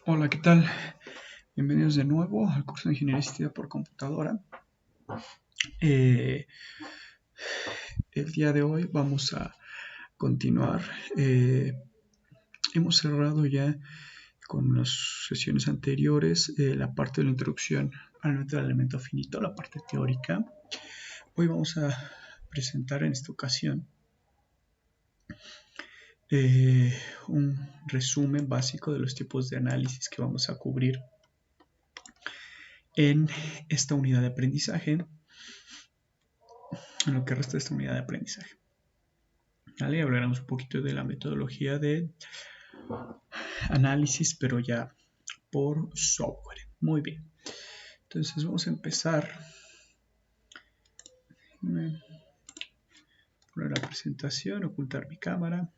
Hola, ¿qué tal? Bienvenidos de nuevo al curso de Ingeniería Asistida por Computadora. Eh, el día de hoy vamos a continuar. Hemos cerrado ya con las sesiones anteriores la parte de la introducción al método del elemento finito, la parte teórica. Hoy vamos a presentar en esta ocasión un resumen básico de los tipos de análisis que vamos a cubrir en esta unidad de aprendizaje, en lo que resta de esta unidad de aprendizaje. ¿Vale? Hablaremos un poquito de la metodología de análisis, pero ya por software. Muy bien. Entonces vamos a empezar. Poner la presentación, ocultar mi cámara.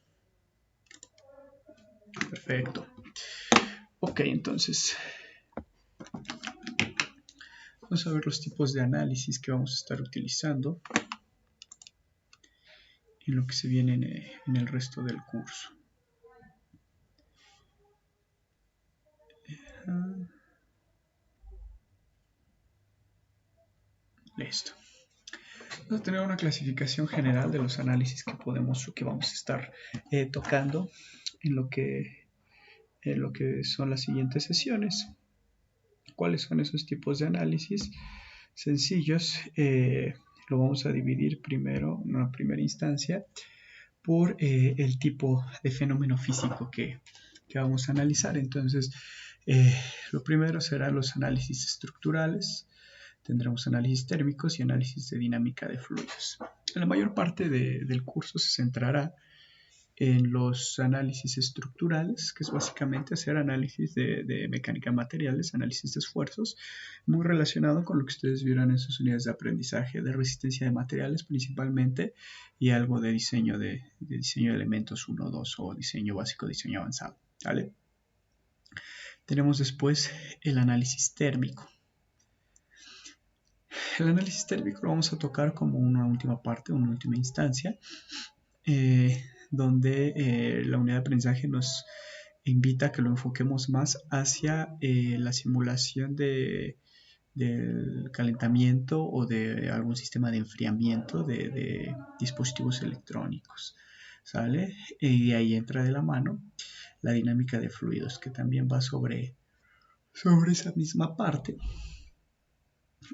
Perfecto. Ok, entonces vamos a ver los tipos de análisis que vamos a estar utilizando en lo que se viene en el resto del curso. Listo. Vamos a tener una clasificación general de los análisis que vamos a estar tocando en lo que son las siguientes sesiones. ¿Cuáles son esos tipos de análisis? Sencillos. Lo vamos a dividir primero, en una primera instancia, por el tipo de fenómeno físico que vamos a analizar. Entonces, lo primero serán los análisis estructurales. Tendremos análisis térmicos y análisis de dinámica de fluidos. La mayor parte del curso se centrará en los análisis estructurales, que es básicamente hacer análisis de mecánica de materiales, análisis de esfuerzos, muy relacionado con lo que ustedes vieron en sus unidades de aprendizaje, de resistencia de materiales principalmente, y algo de diseño de elementos 1, 2 o diseño básico, diseño avanzado. ¿Vale? Tenemos después el análisis térmico. El análisis térmico lo vamos a tocar como una última parte, una última instancia, donde la unidad de aprendizaje nos invita a que lo enfoquemos más hacia la simulación del calentamiento o de algún sistema de enfriamiento de dispositivos electrónicos. ¿Sale? Y de ahí entra de la mano la dinámica de fluidos, que también va sobre esa misma parte,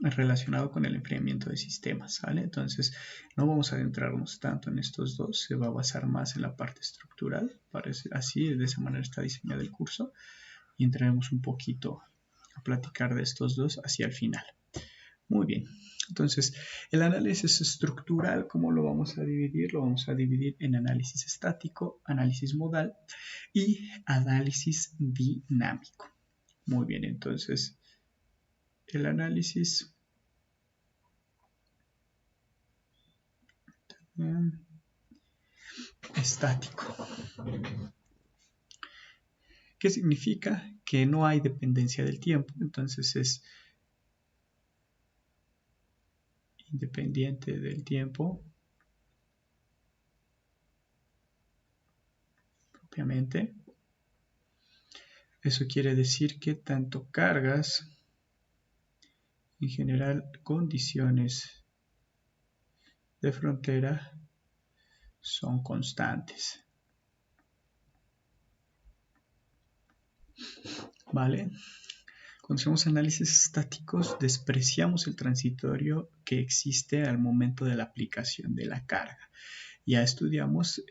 relacionado con el enfriamiento de sistemas, ¿sale? Entonces, no vamos a adentrarnos tanto en estos dos, se va a basar más en la parte estructural, parece así, de esa manera está diseñado el curso, y entraremos un poquito a platicar de estos dos hacia el final. Muy bien, entonces, el análisis estructural, ¿cómo lo vamos a dividir? Lo vamos a dividir en análisis estático, análisis modal y análisis dinámico. Muy bien, entonces, el análisis estático. ¿Qué significa? Que no hay dependencia del tiempo, entonces es independiente del tiempo propiamente. Eso quiere decir que tanto cargas, en general condiciones de frontera, son constantes. ¿Vale? Cuando hacemos análisis estáticos, despreciamos el transitorio que existe al momento de la aplicación de la carga. Ya estudiamos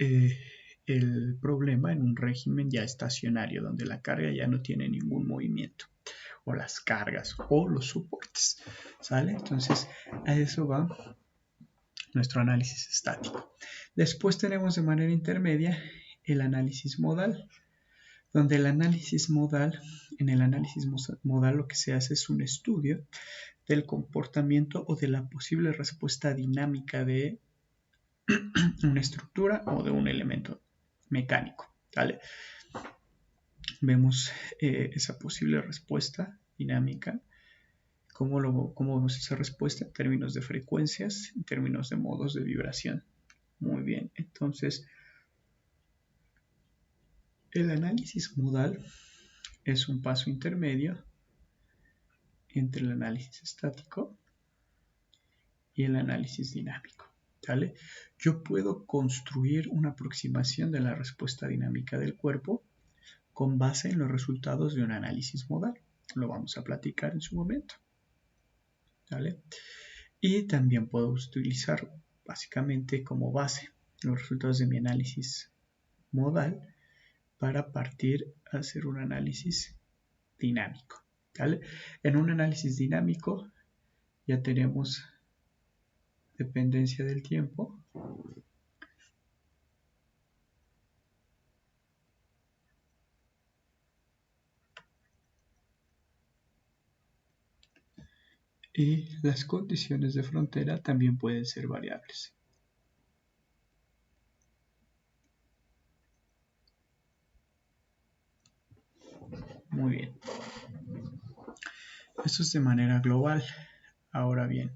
el problema en un régimen ya estacionario, donde la carga ya no tiene ningún movimiento, o las cargas, o los soportes, ¿sale? Entonces, a eso va nuestro análisis estático. Después tenemos de manera intermedia el análisis modal, donde el análisis modal, en el análisis modal lo que se hace es un estudio del comportamiento o de la posible respuesta dinámica de una estructura o de un elemento mecánico, ¿vale? Vemos esa posible respuesta dinámica, cómo vemos esa respuesta en términos de frecuencias, en términos de modos de vibración. Muy bien, entonces el análisis modal es un paso intermedio entre el análisis estático y el análisis dinámico. ¿Vale? Yo puedo construir una aproximación de la respuesta dinámica del cuerpo con base en los resultados de un análisis modal. Lo vamos a platicar en su momento. ¿Vale? Y también puedo utilizar básicamente como base los resultados de mi análisis modal para partir a hacer un análisis dinámico. ¿Vale? En un análisis dinámico ya tenemos dependencia del tiempo y las condiciones de frontera también pueden ser variables. Muy bien. Esto es de manera global. Ahora bien,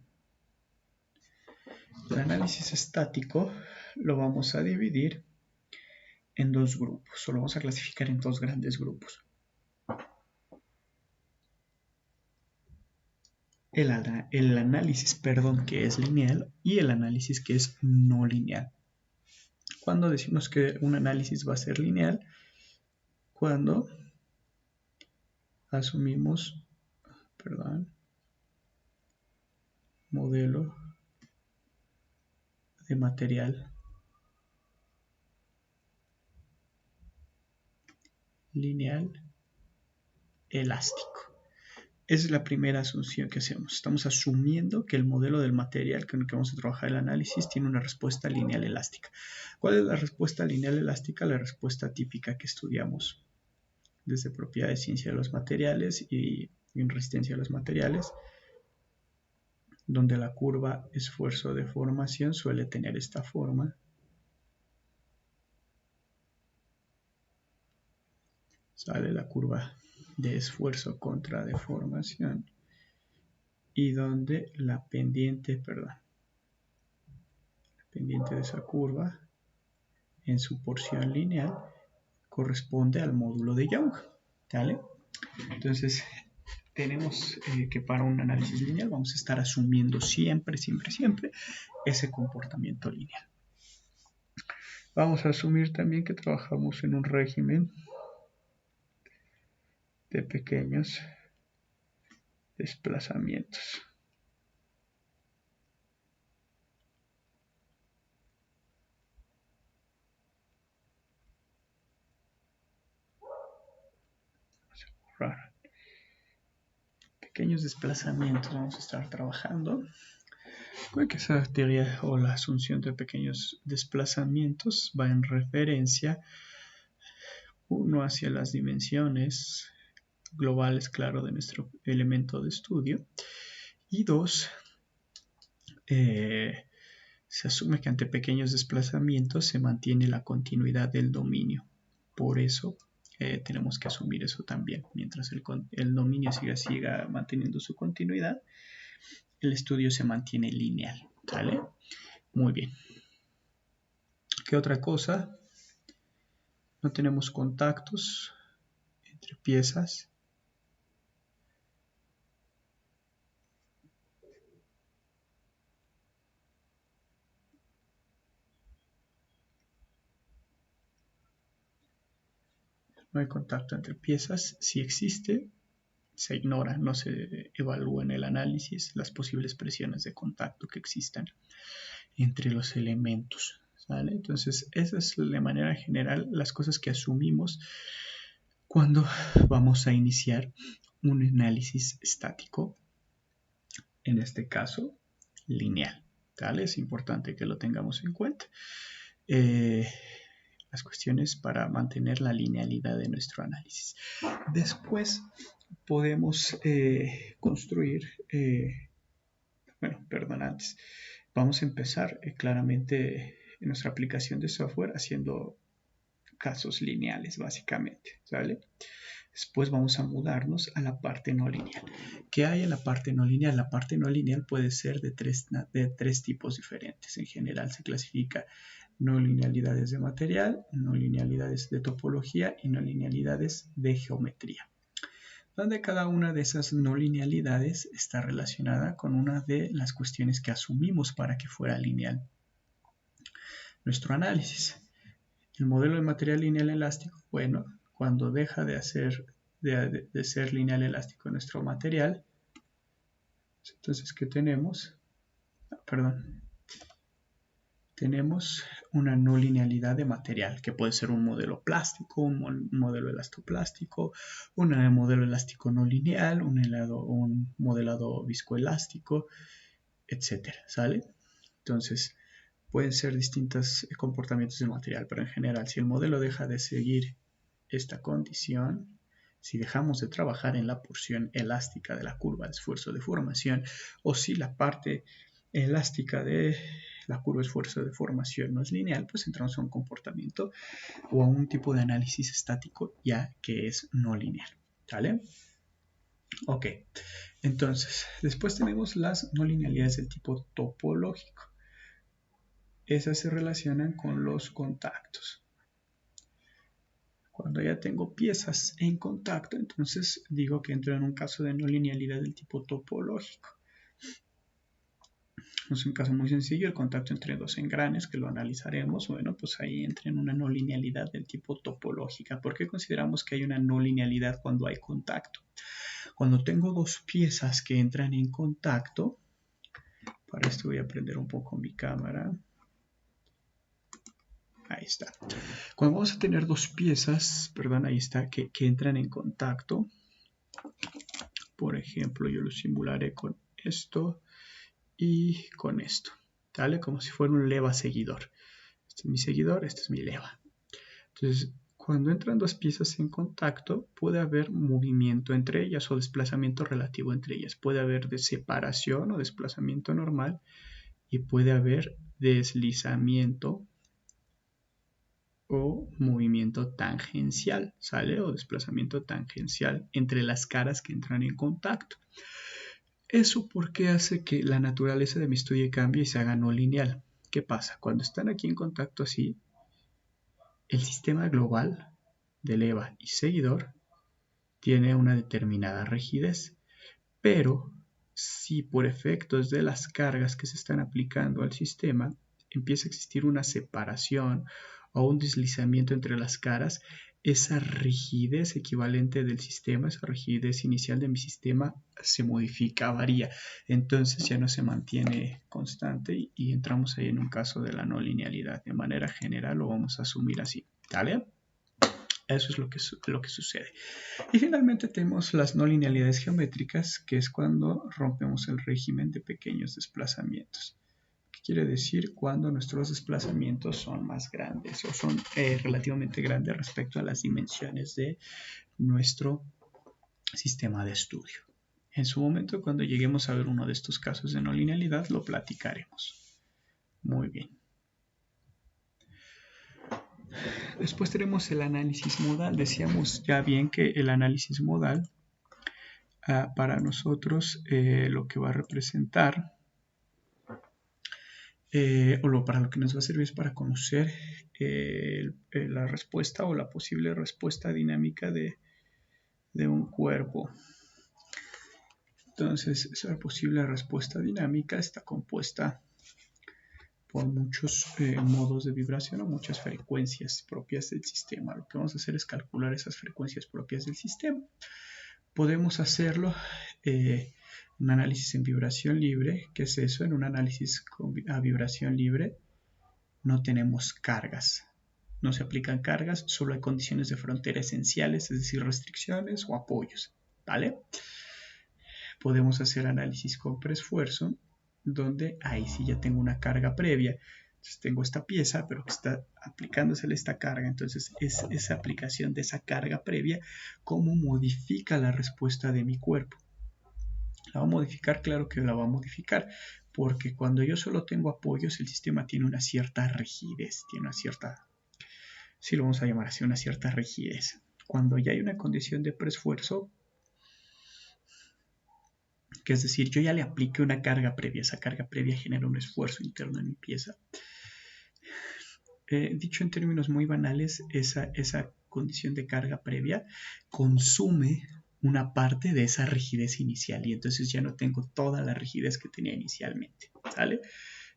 el análisis estático lo vamos a dividir en dos grupos, o lo vamos a clasificar en dos grandes grupos. El análisis, que es lineal y el análisis que es no lineal. Cuando decimos que un análisis va a ser lineal, cuando asumimos, modelo de material lineal elástico. Esa es la primera asunción que hacemos. Estamos asumiendo que el modelo del material con el que vamos a trabajar el análisis tiene una respuesta lineal elástica. ¿Cuál es la respuesta lineal elástica? La respuesta típica que estudiamos desde propiedades de ciencia de los materiales y en resistencia a los materiales, donde la curva esfuerzo de formación suele tener esta forma. Sale la curva de esfuerzo contra deformación y donde la pendiente de esa curva en su porción lineal corresponde al módulo de Young. ¿Vale? Entonces tenemos que para un análisis lineal vamos a estar asumiendo siempre ese comportamiento lineal. Vamos a asumir también que trabajamos en un régimen de pequeños desplazamientos. Vamos a borrar. Pequeños desplazamientos vamos a estar trabajando. Puede que esa teoría o la asunción de pequeños desplazamientos va en referencia uno hacia las dimensiones globales, claro, de nuestro elemento de estudio, y dos, se asume que ante pequeños desplazamientos se mantiene la continuidad del dominio. Por eso tenemos que asumir eso también. Mientras el dominio siga manteniendo su continuidad, el estudio se mantiene lineal. ¿Sale? Muy bien. ¿Qué otra cosa? No tenemos contactos entre piezas. No hay contacto entre piezas. Si existe, se ignora, no se evalúa en el análisis las posibles presiones de contacto que existan entre los elementos. ¿Vale? Entonces, esa es de manera general las cosas que asumimos cuando vamos a iniciar un análisis estático, en este caso lineal. ¿Vale? Es importante que lo tengamos en cuenta. Las cuestiones para mantener la linealidad de nuestro análisis. Después podemos construir, antes. Vamos a empezar claramente en nuestra aplicación de software haciendo casos lineales, básicamente, ¿vale? Después vamos a mudarnos a la parte no lineal. ¿Qué hay en la parte no lineal? La parte no lineal puede ser de tres tipos diferentes. En general se clasifica no linealidades de material, no linealidades de topología y no linealidades de geometría. donde cada una de esas no linealidades está relacionada con una de las cuestiones que asumimos para que fuera lineal nuestro análisis. El modelo de material lineal elástico, bueno, cuando deja de ser lineal elástico nuestro material, entonces, ¿qué tenemos? Perdón. Tenemos una no linealidad de material, que puede ser un modelo plástico, un modelo elastoplástico, un modelo elástico no lineal, un modelado viscoelástico, etcétera, ¿sale? Entonces, pueden ser distintos comportamientos del material, pero en general, si el modelo deja de seguir esta condición, si dejamos de trabajar en la porción elástica de la curva de esfuerzo de formación, o si la parte elástica de la curva de esfuerzo de formación no es lineal, pues entramos a un comportamiento o a un tipo de análisis estático ya que es no lineal, ¿vale? Ok, entonces, después tenemos las no linealidades del tipo topológico. Esas se relacionan con los contactos. Cuando ya tengo piezas en contacto, entonces digo que entro en un caso de no linealidad del tipo topológico. Es un caso muy sencillo, el contacto entre dos engranes, que lo analizaremos. Bueno, pues ahí entra en una no linealidad del tipo topológica. ¿Por qué consideramos que hay una no linealidad cuando hay contacto? Cuando tengo dos piezas que entran en contacto, para esto voy a prender un poco mi cámara. Ahí está. Cuando vamos a tener dos piezas, perdón, ahí está, que entran en contacto, por ejemplo, yo lo simularé con esto y con esto, ¿vale? Como si fuera un leva seguidor. Este es mi seguidor, este es mi leva. Entonces, cuando entran dos piezas en contacto, puede haber movimiento entre ellas o desplazamiento relativo entre ellas. Puede haber de separación o desplazamiento normal y puede haber deslizamiento o movimiento tangencial, ¿sale? O desplazamiento tangencial entre las caras que entran en contacto. ¿Eso porque hace que la naturaleza de mi estudio cambie y se haga no lineal? ¿Qué pasa? Cuando están aquí en contacto así, el sistema global de leva y seguidor tiene una determinada rigidez, pero si por efectos de las cargas que se están aplicando al sistema empieza a existir una separación o un deslizamiento entre las caras, esa rigidez equivalente del sistema, esa rigidez inicial de mi sistema se modifica, varía. Entonces ya no se mantiene constante y entramos ahí en un caso de la no linealidad. De manera general lo vamos a asumir así, ¿vale? Eso es lo que sucede. Y finalmente tenemos las no linealidades geométricas, que es cuando rompemos el régimen de pequeños desplazamientos. ¿Qué quiere decir? Cuando nuestros desplazamientos son más grandes o son relativamente grandes respecto a las dimensiones de nuestro sistema de estudio. En su momento, cuando lleguemos a ver uno de estos casos de no linealidad, lo platicaremos. Muy bien. Después tenemos el análisis modal. Decíamos ya bien que el análisis modal para nosotros lo que va a representar para lo que nos va a servir es para conocer la respuesta o la posible respuesta dinámica de un cuerpo. Entonces, esa posible respuesta dinámica está compuesta por muchos modos de vibración o muchas frecuencias propias del sistema. Lo que vamos a hacer es calcular esas frecuencias propias del sistema. Podemos hacerlo un análisis en vibración libre. ¿Qué es eso? En un análisis a vibración libre no tenemos cargas. No se aplican cargas, solo hay condiciones de frontera esenciales, es decir, restricciones o apoyos, ¿vale? Podemos hacer análisis con preesfuerzo, donde ahí sí ya tengo una carga previa. Entonces tengo esta pieza, pero que está aplicándosele esta carga. Entonces es esa aplicación de esa carga previa cómo modifica la respuesta de mi cuerpo. ¿La va a modificar? Claro que la va a modificar, porque cuando yo solo tengo apoyos, el sistema tiene una cierta rigidez, tiene una cierta, sí lo vamos a llamar así, una cierta rigidez. Cuando ya hay una condición de preesfuerzo, que es decir, yo ya le apliqué una carga previa, esa carga previa genera un esfuerzo interno en mi pieza. Dicho en términos muy banales, esa condición de carga previa consume una parte de esa rigidez inicial y entonces ya no tengo toda la rigidez que tenía inicialmente, ¿sale?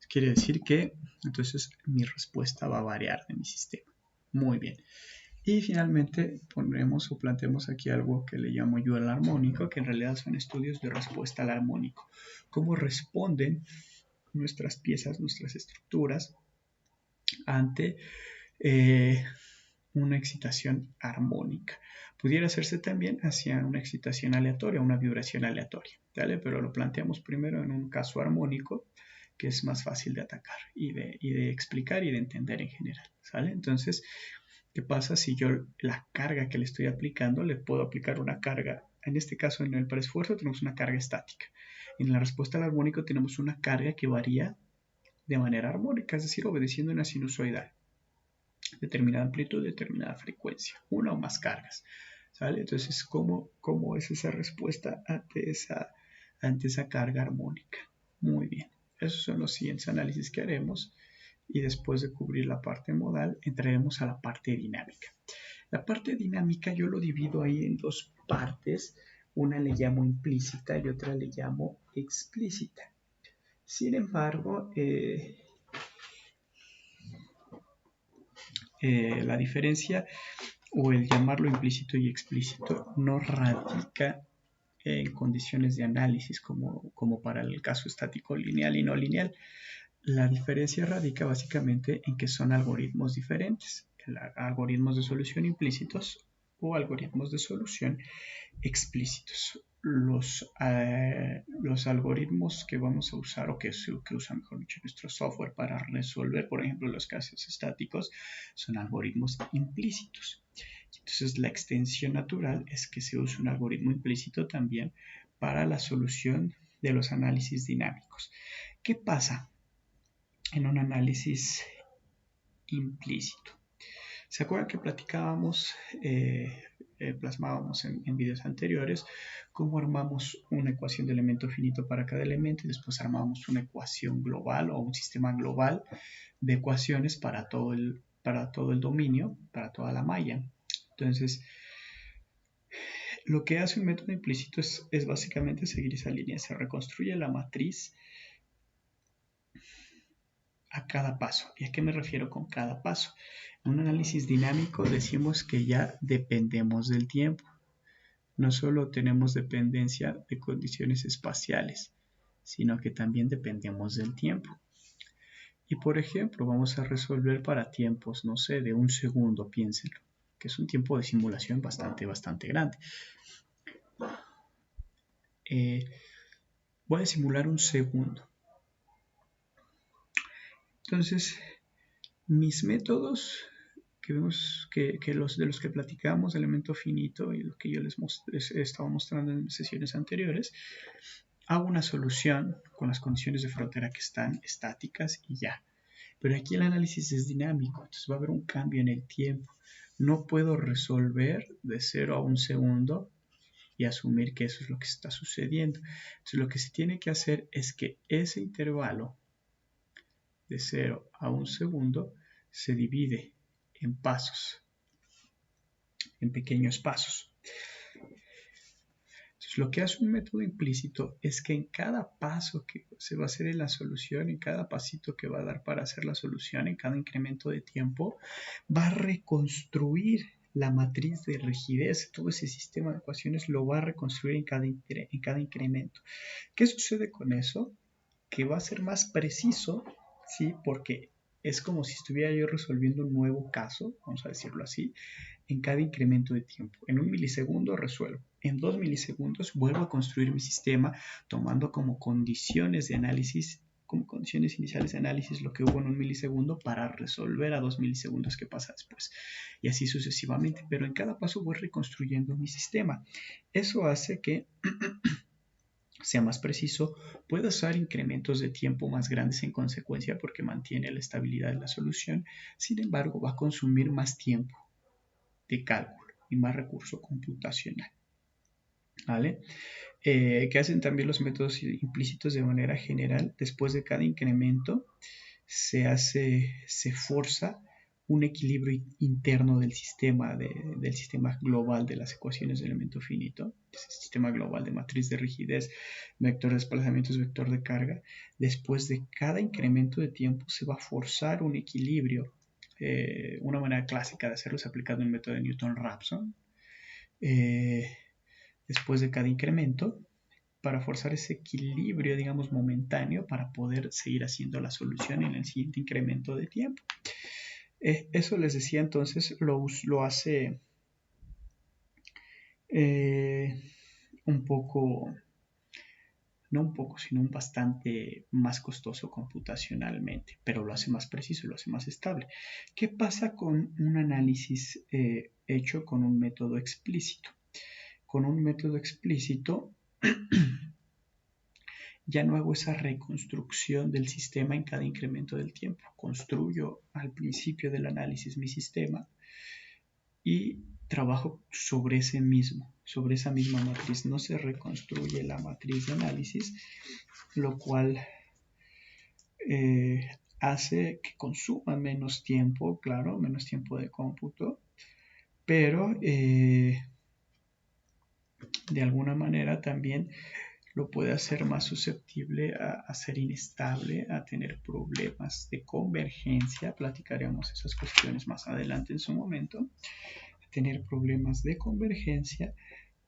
Quiere decir que entonces mi respuesta va a variar de mi sistema. Muy bien. Y finalmente ponemos o planteamos aquí algo que le llamo yo el armónico, que en realidad son estudios de respuesta al armónico. Cómo responden nuestras piezas, nuestras estructuras ante una excitación armónica. Pudiera hacerse también hacia una excitación aleatoria, una vibración aleatoria, ¿vale? Pero lo planteamos primero en un caso armónico, que es más fácil de atacar y de explicar y de entender en general, ¿sale? Entonces, ¿qué pasa si yo la carga que le estoy aplicando, le puedo aplicar una carga? En este caso, en el preesfuerzo tenemos una carga estática. En la respuesta al armónico tenemos una carga que varía de manera armónica, es decir, obedeciendo una sinusoidal. Determinada amplitud, determinada frecuencia, una o más cargas, ¿sale? Entonces, ¿cómo es esa respuesta ante esa carga armónica? Muy bien, esos son los siguientes análisis que haremos y después de cubrir la parte modal, entraremos a la parte dinámica. La parte dinámica yo lo divido ahí en dos partes, una le llamo implícita y otra le llamo explícita. Sin embargo, la diferencia o el llamarlo implícito y explícito no radica en condiciones de análisis como para el caso estático lineal y no lineal. La diferencia radica básicamente en que son algoritmos diferentes, algoritmos de solución implícitos o algoritmos de solución explícitos. Los algoritmos que vamos a usar o que usa mejor dicho nuestro software para resolver, por ejemplo, los casos estáticos, son algoritmos implícitos. Entonces, la extensión natural es que se use un algoritmo implícito también para la solución de los análisis dinámicos. ¿Qué pasa en un análisis implícito? ¿Se acuerdan que platicábamos, plasmábamos en videos anteriores, cómo armamos una ecuación de elemento finito para cada elemento y después armamos una ecuación global o un sistema global de ecuaciones para todo el dominio, para toda la malla? Entonces, lo que hace un método implícito es básicamente seguir esa línea. Se reconstruye la matriz a cada paso. ¿Y a qué me refiero con cada paso? En un análisis dinámico decimos que ya dependemos del tiempo. No solo tenemos dependencia de condiciones espaciales, sino que también dependemos del tiempo. Y por ejemplo, vamos a resolver para tiempos, no sé, de un segundo, piénsenlo, que es un tiempo de simulación bastante grande. Voy a simular un segundo. Entonces, mis métodos que vemos de los que platicamos, elemento finito y lo que yo les estaba mostrando en sesiones anteriores, hago una solución con las condiciones de frontera que están estáticas y ya. Pero aquí el análisis es dinámico, entonces va a haber un cambio en el tiempo. No puedo resolver de 0 a 1 segundo y asumir que eso es lo que está sucediendo. Entonces lo que se tiene que hacer es que ese intervalo de 0 a 1 segundo se divide en pasos, en pequeños pasos. Entonces, lo que hace un método implícito es que en cada paso que se va a hacer en la solución, en cada pasito que va a dar para hacer la solución, en cada incremento de tiempo, va a reconstruir la matriz de rigidez, todo ese sistema de ecuaciones lo va a reconstruir en cada incremento. ¿Qué sucede con eso? Que va a ser más preciso, ¿sí? Porque es como si estuviera yo resolviendo un nuevo caso, vamos a decirlo así, en cada incremento de tiempo. En 1 milisegundo resuelvo. En 2 milisegundos vuelvo a construir mi sistema tomando como condiciones de análisis, como condiciones iniciales de análisis lo que hubo en 1 milisegundo para resolver a 2 milisegundos que pasa después. Y así sucesivamente. Pero en cada paso voy reconstruyendo mi sistema. Eso hace que sea más preciso, puede usar incrementos de tiempo más grandes en consecuencia porque mantiene la estabilidad de la solución. Sin embargo, va a consumir más tiempo de cálculo y más recurso computacional. ¿Vale? ¿Qué hacen también los métodos implícitos de manera general? Después de cada incremento se forza un equilibrio interno del sistema global de las ecuaciones de elemento finito, ese sistema global de matriz de rigidez, vector de desplazamientos, vector de carga. Después de cada incremento de tiempo se va a forzar un equilibrio. Una manera clásica de hacerlo es aplicando el método de Newton-Raphson. Después de cada incremento, para forzar ese equilibrio, digamos, momentáneo, para poder seguir haciendo la solución en el siguiente incremento de tiempo. Eso les decía, entonces lo hace un poco, no un poco, sino un bastante más costoso computacionalmente, pero lo hace más preciso, lo hace más estable. ¿Qué pasa con un análisis hecho con un método explícito? Con un método explícito ya no hago esa reconstrucción del sistema en cada incremento del tiempo. Construyo al principio del análisis mi sistema y trabajo sobre esa misma matriz. No se reconstruye la matriz de análisis, lo cual hace que consuma menos tiempo, claro, menos tiempo de cómputo, pero de alguna manera también lo puede hacer más susceptible a ser inestable, a tener problemas de convergencia. Platicaremos esas cuestiones más adelante en su momento. A tener problemas de convergencia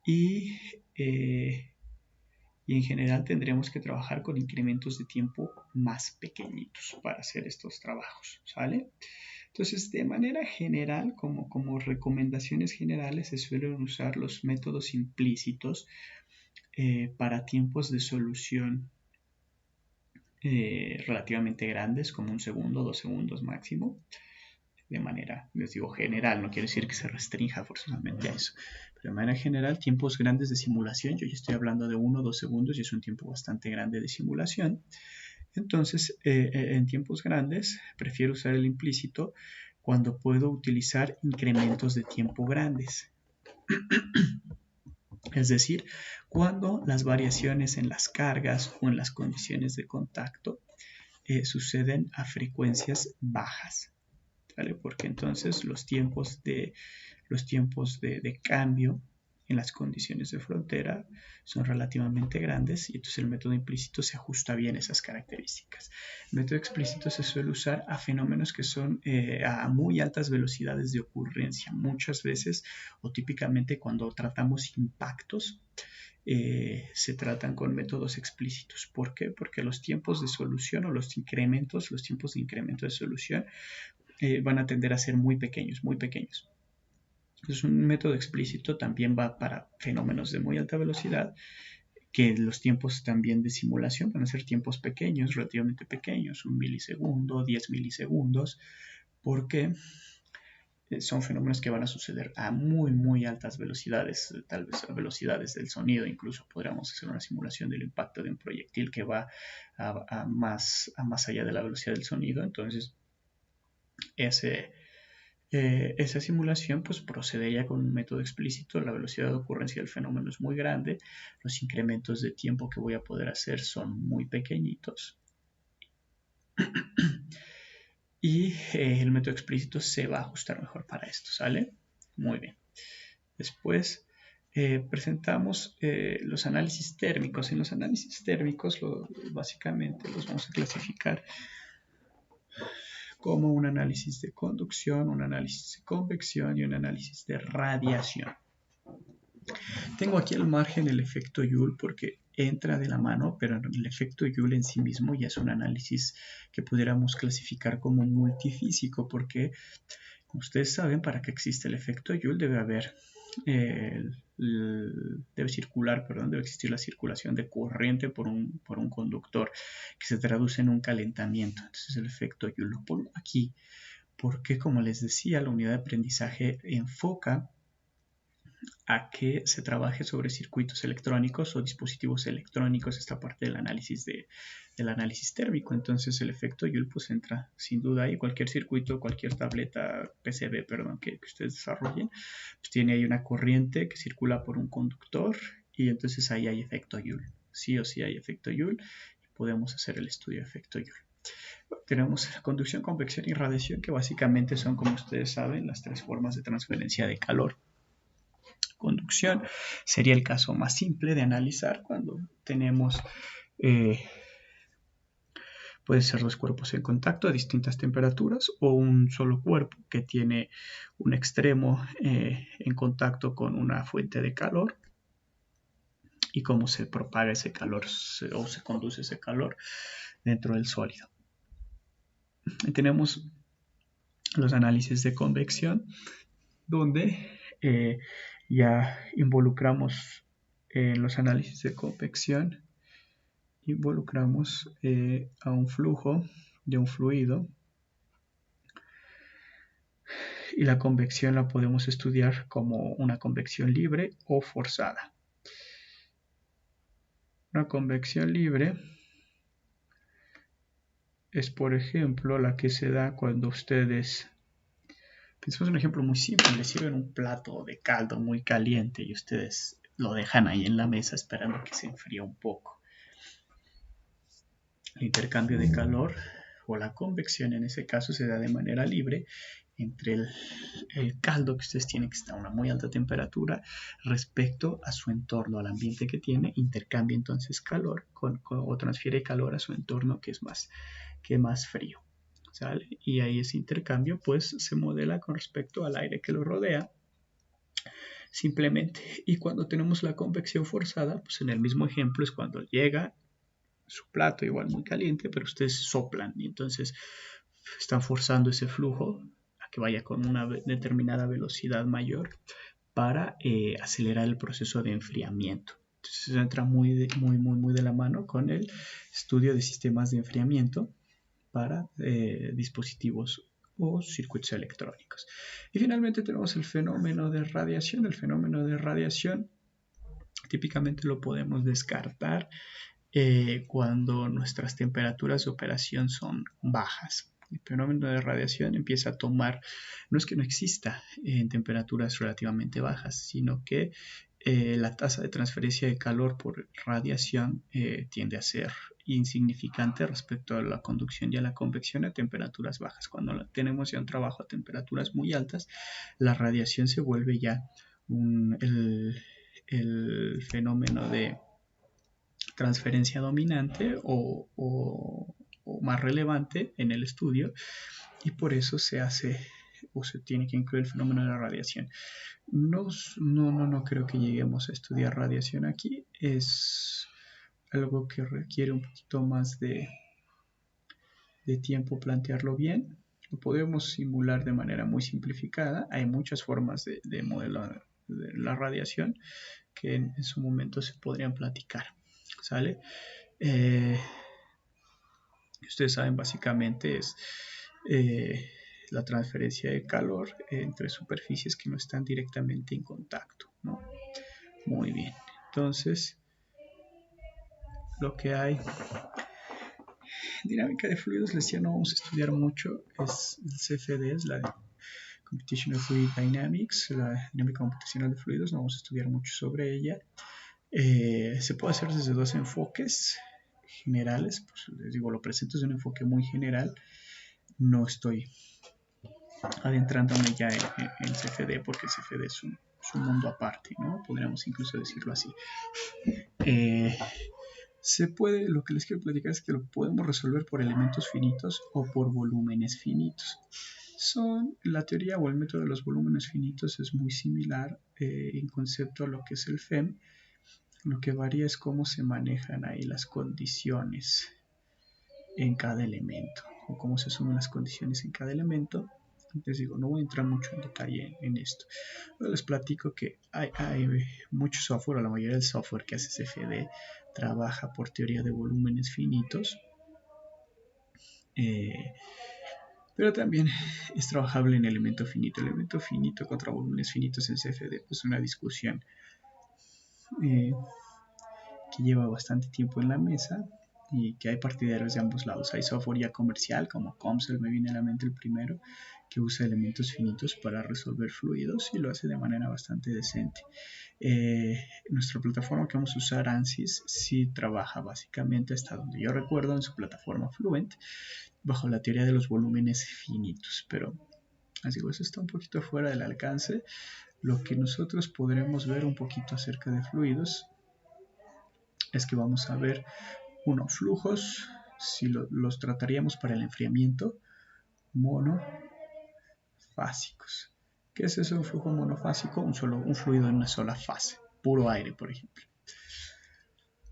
y en general tendremos que trabajar con incrementos de tiempo más pequeñitos para hacer estos trabajos, ¿sale? Entonces, de manera general, como recomendaciones generales, se suelen usar los métodos implícitos para tiempos de solución relativamente grandes, como 1 segundo, 2 segundos máximo, de manera, les digo, general, no quiere decir que se restrinja forzosamente a eso, pero de manera general, tiempos grandes de simulación, yo ya estoy hablando de 1 o 2 segundos y es un tiempo bastante grande de simulación. Entonces, en tiempos grandes, prefiero usar el implícito cuando puedo utilizar incrementos de tiempo grandes. Es decir, cuando las variaciones en las cargas o en las condiciones de contacto suceden a frecuencias bajas, ¿vale? Porque entonces los tiempos de cambio en las condiciones de frontera son relativamente grandes y entonces el método implícito se ajusta bien a esas características. El método explícito se suele usar a fenómenos que son a muy altas velocidades de ocurrencia, muchas veces o típicamente cuando tratamos impactos. Se tratan con métodos explícitos. ¿Por qué? Porque los tiempos de solución o los tiempos de incremento de solución van a tender a ser muy pequeños, muy pequeños. Entonces, un método explícito también va para fenómenos de muy alta velocidad, que los tiempos también de simulación van a ser tiempos pequeños, relativamente pequeños, 1 milisegundo, 10 milisegundos, porque son fenómenos que van a suceder a muy, muy altas velocidades, tal vez a velocidades del sonido. Incluso podríamos hacer una simulación del impacto de un proyectil que va a más allá de la velocidad del sonido. Entonces, esa simulación pues procedería con un método explícito. La velocidad de ocurrencia del fenómeno es muy grande, los incrementos de tiempo que voy a poder hacer son muy pequeñitos y el método explícito se va a ajustar mejor para esto, ¿sale? Muy bien. Después presentamos los análisis térmicos. En los análisis térmicos básicamente los vamos a clasificar como un análisis de conducción, un análisis de convección y un análisis de radiación. Tengo aquí al margen el efecto Joule porque entra de la mano, pero el efecto Joule en sí mismo ya es un análisis que pudiéramos clasificar como multifísico, porque, como ustedes saben, para que exista el efecto Joule debe existir la circulación de corriente por un conductor que se traduce en un calentamiento. Entonces el efecto Joule lo pongo aquí porque, como les decía, la unidad de aprendizaje enfoca a que se trabaje sobre circuitos electrónicos o dispositivos electrónicos, esta parte del análisis térmico. Entonces el efecto Joule pues entra sin duda ahí. Cualquier circuito, cualquier tableta PCB, que ustedes desarrollen, pues tiene ahí una corriente que circula por un conductor y entonces ahí hay efecto Joule. Sí o sí hay efecto Joule y podemos hacer el estudio de efecto Joule. Tenemos conducción, convección y radiación, que básicamente son, como ustedes saben, las tres formas de transferencia de calor. Conducción sería el caso más simple de analizar cuando tenemos, puede ser dos cuerpos en contacto a distintas temperaturas o un solo cuerpo que tiene un extremo en contacto con una fuente de calor y cómo se propaga ese calor o se conduce ese calor dentro del sólido. Y tenemos los análisis de convección, donde ya involucramos en los análisis de convección, involucramos a un flujo de un fluido, y la convección la podemos estudiar como una convección libre o forzada. Una convección libre es, por ejemplo, la que se da cuando ustedes, pensemos un ejemplo muy simple, les sirven un plato de caldo muy caliente y ustedes lo dejan ahí en la mesa esperando que se enfríe un poco. El intercambio de calor o la convección en ese caso se da de manera libre entre el caldo que ustedes tienen, que está a una muy alta temperatura, respecto a su entorno, al ambiente que tiene, intercambia entonces calor o transfiere calor a su entorno que es más frío, ¿sale? Y ahí ese intercambio pues se modela con respecto al aire que lo rodea, simplemente. Y cuando tenemos la convección forzada, pues en el mismo ejemplo es cuando llega su plato igual muy caliente, pero ustedes soplan y entonces están forzando ese flujo a que vaya con una determinada velocidad mayor para acelerar el proceso de enfriamiento. Entonces entra muy de la mano con el estudio de sistemas de enfriamiento para dispositivos o circuitos electrónicos. Y finalmente tenemos el fenómeno de radiación. El fenómeno de radiación típicamente lo podemos descartar cuando nuestras temperaturas de operación son bajas. El fenómeno de radiación empieza a tomar, no es que no exista en temperaturas relativamente bajas, sino que la tasa de transferencia de calor por radiación tiende a ser insignificante respecto a la conducción y a la convección a temperaturas bajas. Cuando tenemos ya un trabajo a temperaturas muy altas, la radiación se vuelve ya el fenómeno de transferencia dominante o más relevante en el estudio, y por eso se hace o se tiene que incluir el fenómeno de la radiación. No creo que lleguemos a estudiar radiación aquí. Es algo que requiere un poquito más de tiempo plantearlo bien. Lo podemos simular de manera muy simplificada. Hay muchas formas de modelar de la radiación que en su momento se podrían platicar, ¿sale? Ustedes saben, básicamente es la transferencia de calor entre superficies que no están directamente en contacto, ¿no? Muy bien. Entonces, lo que hay, dinámica de fluidos, les decía, no vamos a estudiar mucho, es el CFD, es la Computational Fluid Dynamics, la dinámica computacional de fluidos, no vamos a estudiar mucho sobre ella. Se puede hacer desde dos enfoques generales, pues les digo, lo presento desde un enfoque muy general, no estoy adentrándome ya en CFD porque el CFD es un mundo aparte, ¿no? Podríamos incluso decirlo así. Lo que les quiero platicar es que lo podemos resolver por elementos finitos o por volúmenes finitos. La teoría o el método de los volúmenes finitos es muy similar en concepto a lo que es el FEM. Lo que varía es cómo se manejan ahí las condiciones en cada elemento o cómo se asumen las condiciones en cada elemento. Les digo, no voy a entrar mucho en detalle en esto. Pero les platico que hay mucho software, o la mayoría del software que hace CFD trabaja por teoría de volúmenes finitos. Pero también es trabajable en elemento finito. Elemento finito contra volúmenes finitos en CFD, pues una discusión que lleva bastante tiempo en la mesa y que hay partidarios de ambos lados. Hay software ya comercial como Comsol, me viene a la mente el primero, que usa elementos finitos para resolver fluidos y lo hace de manera bastante decente. Nuestra plataforma que vamos a usar, ANSYS, sí trabaja básicamente, hasta donde yo recuerdo, en su plataforma Fluent, bajo la teoría de los volúmenes finitos, pero así que eso está un poquito fuera del alcance. Lo que nosotros podremos ver un poquito acerca de fluidos es que vamos a ver, flujos, si los trataríamos para el enfriamiento, monofásicos. ¿Qué es eso? Un flujo monofásico, un fluido en una sola fase, puro aire, por ejemplo,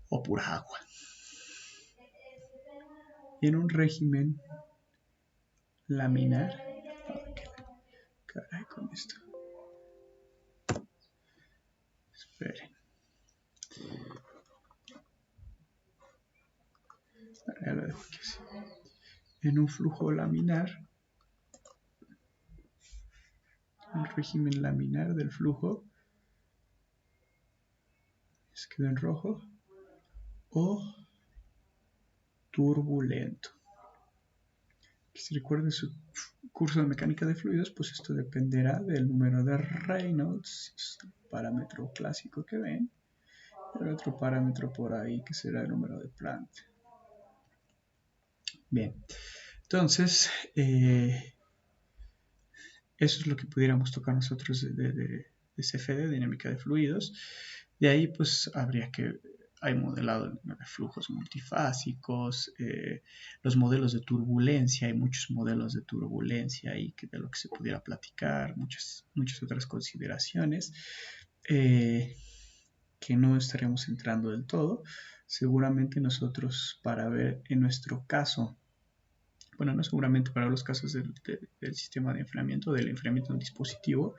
o pura agua. Y en un régimen laminar, caray con esto, esperen, ya lo dejo aquí así. En un flujo laminar, un régimen laminar del flujo, se quedó en rojo, o turbulento. Si recuerden su curso de mecánica de fluidos, pues esto dependerá del número de Reynolds, es el parámetro clásico que ven, y otro parámetro por ahí que será el número de Planck. Bien, entonces eso es lo que pudiéramos tocar nosotros de CFD, dinámica de fluidos. De ahí pues habría que, hay modelado de flujos multifásicos, los modelos de turbulencia, hay muchos modelos de turbulencia ahí de lo que se pudiera platicar, muchas otras consideraciones que no estaríamos entrando del todo. Seguramente nosotros, para ver en nuestro caso, bueno, no seguramente para los casos del sistema de enfriamiento, del enfriamiento del dispositivo,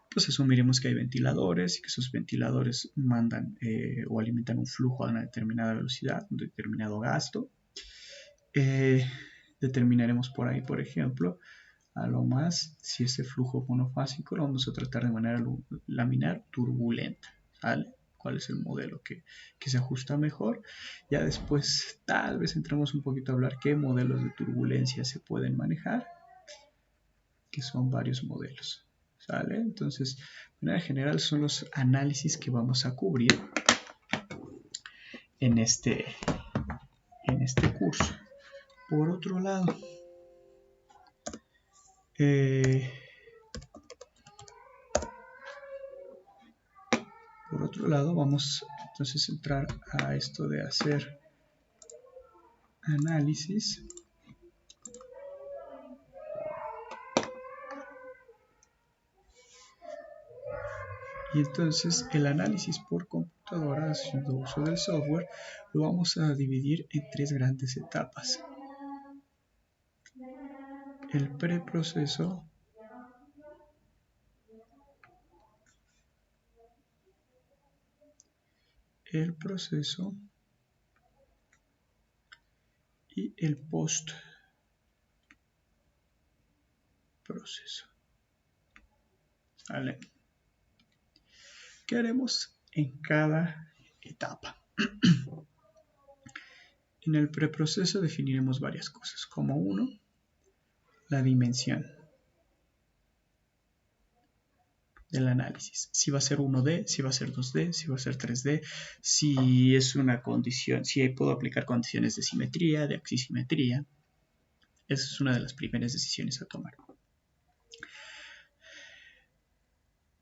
pues asumiremos que hay ventiladores y que esos ventiladores mandan o alimentan un flujo a una determinada velocidad, un determinado gasto. Determinaremos por ahí, por ejemplo, a lo más, si ese flujo monofásico lo vamos a tratar de manera laminar turbulenta, ¿vale? ¿Cuál es el modelo que se ajusta mejor? Ya después tal vez entremos un poquito a hablar qué modelos de turbulencia se pueden manejar, que son varios modelos, ¿sale? Entonces, de manera general son los análisis que vamos a cubrir en este curso. Por otro lado, vamos entonces a entrar a esto de hacer análisis. Y entonces el análisis por computadora, haciendo uso del software, lo vamos a dividir en tres grandes etapas. El preproceso, el proceso y el postproceso. ¿Vale? ¿Qué haremos en cada etapa? En el preproceso definiremos varias cosas, como uno, la dimensión del análisis. Si va a ser 1D, si va a ser 2D, si va a ser 3D, si es una condición, si puedo aplicar condiciones de simetría, de axisimetría. Esa es una de las primeras decisiones a tomar.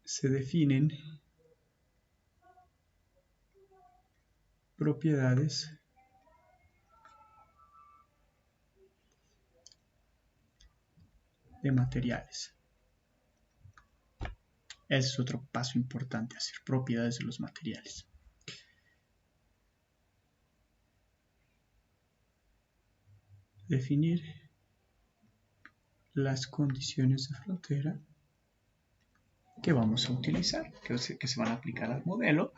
Se definen propiedades de materiales. Ese es otro paso importante, hacer propiedades de los materiales. Definir las condiciones de frontera que vamos a utilizar, que se van a aplicar al modelo.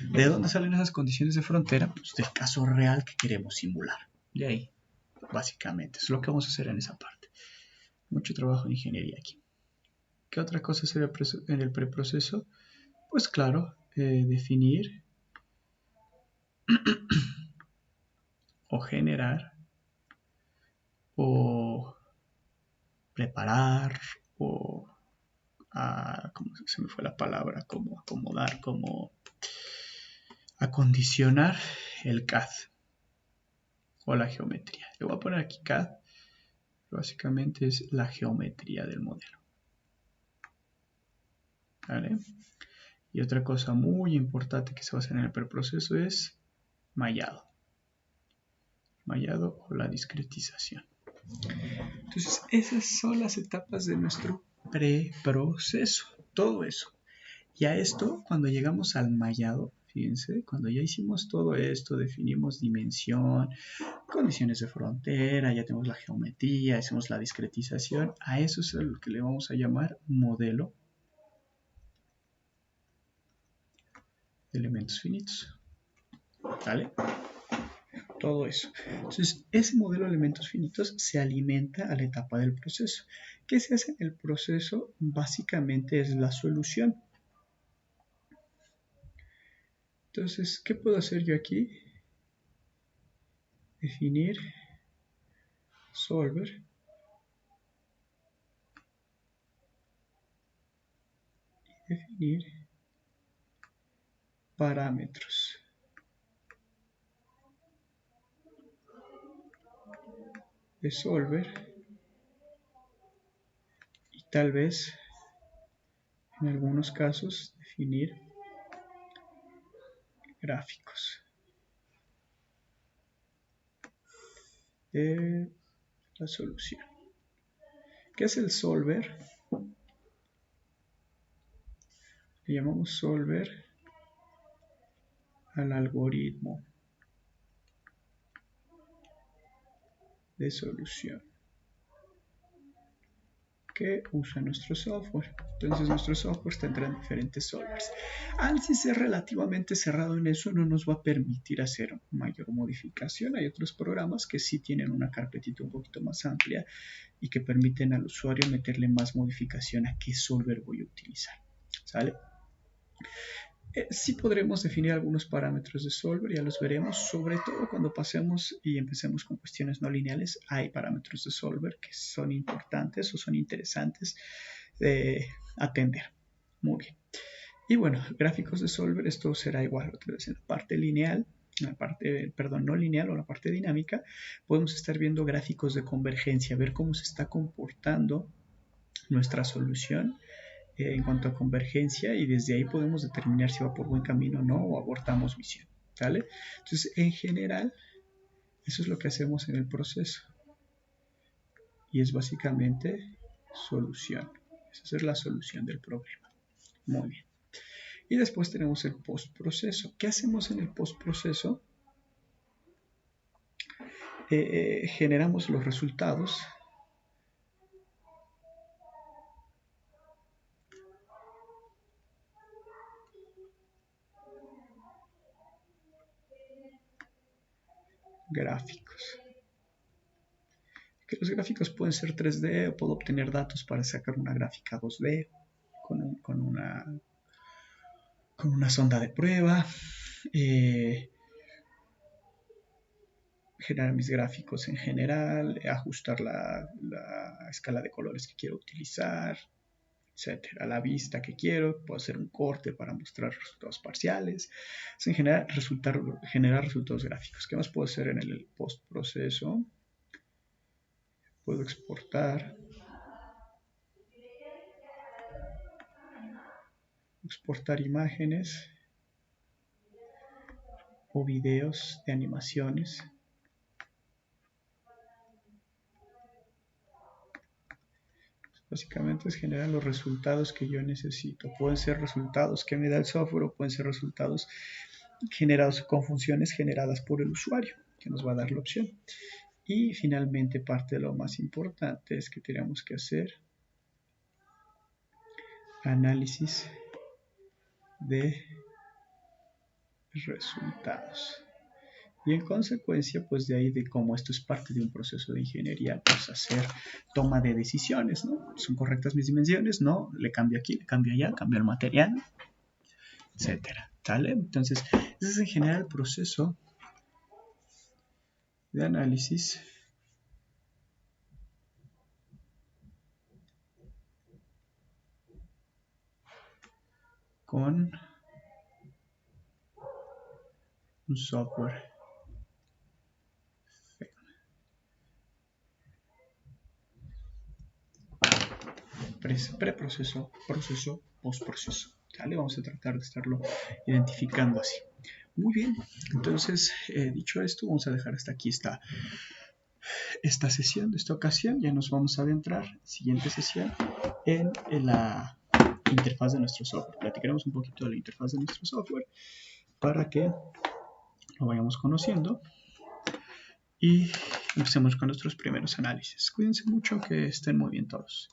¿De dónde salen esas condiciones de frontera? Pues del caso real que queremos simular. De ahí, básicamente, es lo que vamos a hacer en esa parte. Mucho trabajo de ingeniería aquí. ¿Qué otra cosa se ve en el preproceso? Pues claro, definir o generar o preparar o ¿cómo se me fue la palabra? Como acomodar, como acondicionar el CAD o la geometría. Le voy a poner aquí CAD, básicamente es la geometría del modelo. ¿Vale? Y otra cosa muy importante que se va a hacer en el preproceso es mallado. Mallado o la discretización. Entonces, esas son las etapas de nuestro preproceso. Todo eso. Y a esto, cuando llegamos al mallado, fíjense, cuando ya hicimos todo esto, definimos dimensión, condiciones de frontera, ya tenemos la geometría, hacemos la discretización, a eso es lo que le vamos a llamar modelo de elementos finitos. ¿Vale? Todo eso. Entonces, ese modelo de elementos finitos se alimenta a la etapa del proceso. ¿Qué se hace en el proceso? Básicamente es la solución. Entonces, ¿qué puedo hacer yo aquí? Definir solver. Y definir parámetros. De solver. Y tal vez, en algunos casos, definir gráficos. De la solución. ¿Qué es el solver? Le llamamos solver al algoritmo de solución que usa nuestro software. Entonces nuestro software tendrá diferentes solvers. Al ser relativamente cerrado en eso, no nos va a permitir hacer mayor modificación. Hay otros programas que sí tienen una carpetita un poquito más amplia y que permiten al usuario meterle más modificación a qué solver voy a utilizar. ¿Sale? Sí podremos definir algunos parámetros de solver, ya los veremos, sobre todo cuando pasemos y empecemos con cuestiones no lineales. Hay parámetros de solver que son importantes o son interesantes de atender. Muy bien. Y bueno, gráficos de solver, esto será igual otra vez en la parte lineal, en la parte, perdón, no lineal o la parte dinámica. Podemos estar viendo gráficos de convergencia, ver cómo se está comportando nuestra solución en cuanto a convergencia, y desde ahí podemos determinar si va por buen camino o no, o abortamos misión. ¿Vale? Entonces, en general, eso es lo que hacemos en el proceso. Y es básicamente solución. Esa es la solución del problema. Muy bien. Y después tenemos el postproceso. ¿Qué hacemos en el postproceso? Generamos los resultados. Gráficos. Que los gráficos pueden ser 3D o puedo obtener datos para sacar una gráfica 2D con una sonda de prueba. Generar mis gráficos en general, ajustar la escala de colores que quiero utilizar, etcétera, la vista que quiero, puedo hacer un corte para mostrar resultados parciales, en general generar resultados gráficos. ¿Qué más puedo hacer en el postproceso? Puedo exportar imágenes o videos de animaciones. Básicamente es generar los resultados que yo necesito. Pueden ser resultados que me da el software o pueden ser resultados generados con funciones generadas por el usuario, que nos va a dar la opción. Y finalmente, parte de lo más importante es que tenemos que hacer análisis de resultados. Y en consecuencia, pues de ahí, de cómo esto es parte de un proceso de ingeniería, pues hacer toma de decisiones, ¿no? ¿Son correctas mis dimensiones? No, le cambio aquí, le cambio allá, cambio el material, etcétera. ¿Sale? Entonces, ese es en general el proceso de análisis con un software preproceso, proceso, postproceso. ¿Vale? Vamos a tratar de estarlo identificando así. Muy bien, entonces dicho esto, vamos a dejar hasta aquí esta sesión, de esta ocasión. Ya nos vamos a adentrar, siguiente sesión, en la interfaz de nuestro software. Platicaremos un poquito de la interfaz de nuestro software para que lo vayamos conociendo y empecemos con nuestros primeros análisis. Cuídense mucho, que estén muy bien todos.